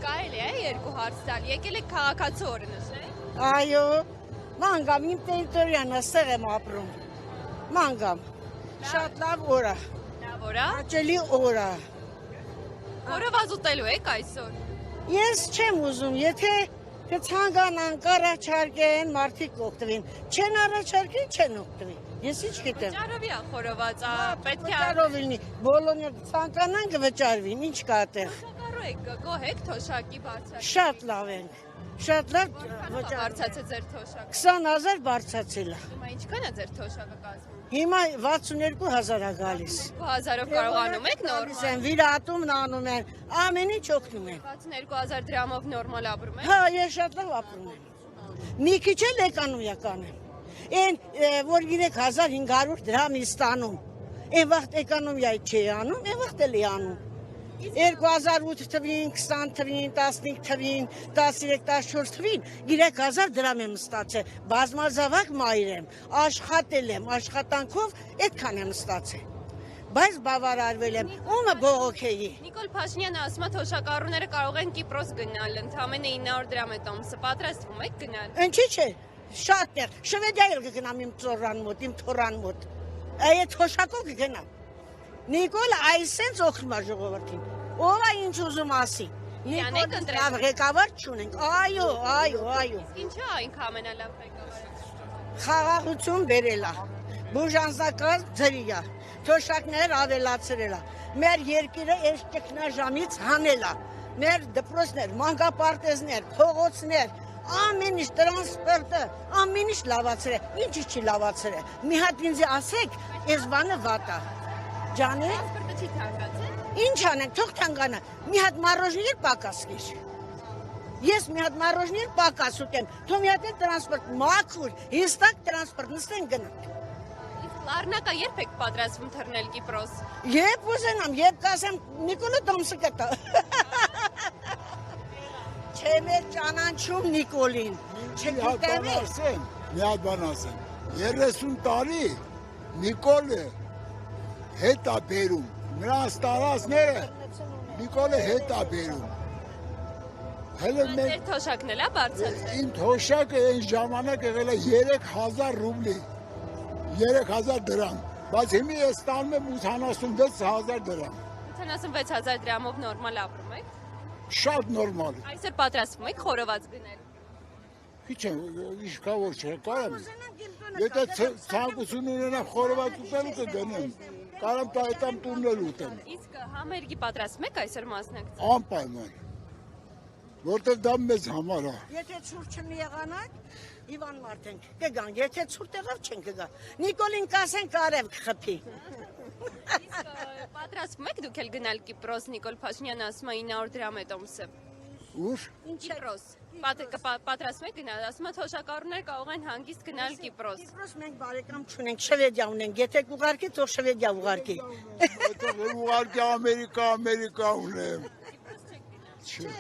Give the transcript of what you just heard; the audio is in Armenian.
Կարելի է երկու հարց տալ, եկել եք քաղաքացու օրը նշել։ Այո, մանգամ, իմ տերիտորիան աստեղ եմ ապրում, մանգամ, շատ լավ օր է, Լավ օր է։ հաճելի օր է, Խորոված ուտելու եք այսօր։ ես չեմ ուզում, եթե կցանկանան, կառաջարկեն, մարդիկ կօգտվին, չեն առաջարկի, չեն օգտվի, ես ինչ գիտեմ։ Վճարովի է խորոված, պետք է Վճարով լինի, բոլորը ցանկանան կվճարվին, ինչ կա այդտեղ։ Շակարու եք, գոհ եք թոշակի բարձրացել։ Շատ լավ ենք, շատ լավ վճար։ Բարձացել ձեր թոշակը։ 20,000 բարձացել է։ Հիմա ինչքան է ձեր թոշակը կազմում։ Հիմա 62,000 է գալիս։ 2000-ով կարողանում եք նորմալ։ Են վիրատումն անում են, ամեն ինչ օգնում են։ 62000 դրամով նորմալ ապրում եք։ Հա, ես շատ լավ ապրում եմ։ Մի քիչ էլ էկոնոմիական եմ։ Այն որ 3500 դրամ է ստանում։ Այն վաղտ էկոնոմիայի չի անում, այն վաղտ էլ է անում։ 2008 թվին, 20 թվին, 15 թվին, 13, 14 թվին 3000 դրամ եմ ստացել։ Բազմազավակ մայր եմ, աշխատել եմ, աշխատանքով այդքան եմ ստացել։ Բայց բավարարվել եմ, ումը բողոքեի։ Նիկոլ Փաշինյանը ասում է թոշակառուները կարող են Կիպրոս գնալ, ընդամենը 900 դրամ է տոմսը, պատրաստվում եք գնալ։ Ինչի՞ չէ, շատ տեղ, Շվեդիա էլ կգնամ իմ ծորան մոտ, իմ թորան մոտ։ Այդ թոշակով կգնամ։ Նիկոլ այսենց օգնում է ժողովրդին։ Ով է ինչ ուզում ասի։ Յանեք ընտրել։ Լավ ղեկավար չունենք։ Այո, այո, այո։ Ինչա այնք ամենալավ ղեկավարը։ Խաղաղություն բերել է։ Բուժանձնակարգ ձրի է։ Թոշակներ ավելացրել է։ Մեր երկիրը այս ճգնաժամից հանել է։ Մեր դպրոցներ, մանկապարտեզներ, փողոցներ, ամեն ինչ տրանսպորտը, ամեն ինչ լավացրել։ Ինչի՞ չի լավացրել։ Մի հատ ինձ ասեք, այս բանը վատ է։ Ջանի, Տրանսպորտը չի թանկացել։ ինչ անենք, թող թանկանա։ Մի հատ մառոժներ պակաս կեր։ Ես մի հատ մառոժներ պակաս ուտեմ։ Թող մի հատ տրանսպորտ մաքուր, հստակ տրանսպորտ նստեն գնանք։ Իսկ Լառնակա երբ եք պատրաստվում թռնել Կիպրոս։ Երբ ուզենամ, երբ կասեմ Նիկոլը դոմսը կտա։ Չեմ էլ ճանաչում Նիկոլին։ Չգիտեմ։ Մի հատ բան ասեմ։ 30 տարի Նիկոլը հետ է բերում։ Նրանց տարածները Նիկոլը հետ է բերում։ Հələ Ձեր թոշակն էլ է բարձրացել։ իմ թոշակը այն ժամանակ եղել է 3000 ռուբլի։ 3000 դրամ, բայց հիմա ես ստանում եմ 86000 դրամ։ 86000 դրամով նորմալ ապրում եք։ Շատ նորմալ։ Այսօր պատրաստվում եք խորոված գնել։ Քիչ է, իշքա որ չկարամ։ Եթե ցանկություն ունենամ խորոված ուտելու կգնեմ։ Կարամ տայտամ տուններ ուտեմ։ Իսկ համերգի պատրաստվում եք այսօր մասնակցել։ Անպայման։ Որտեղ դա մեզ համար է։ Եթե ցուրտ չմի եղանակ, Իվան Մարտենք կգան, եթե ցուրտ եղավ չեն կգա։ Նիկոլին կասեն կարև կխփի։ Իսկ պատրաստվում եք դուք էլ գնալ Կիպրոս, Նիկոլ Փաշինյանը ասում է 900 դրամ է տոմսը։ Ուր։ Կիպրոս։ Պատրաստվում եք գնալ, ասում է թոշակառուները կարող են հանգիստ գնալ Կիպրոս։ Կիպրոս մենք բարեկամ չունենք, Շվեդիա ունենք, եթե կուղարկի, թող Շվեդիա ուղարկի։ Այդտեղ ուղարկի Ամերիկա ունեմ։ Չէ,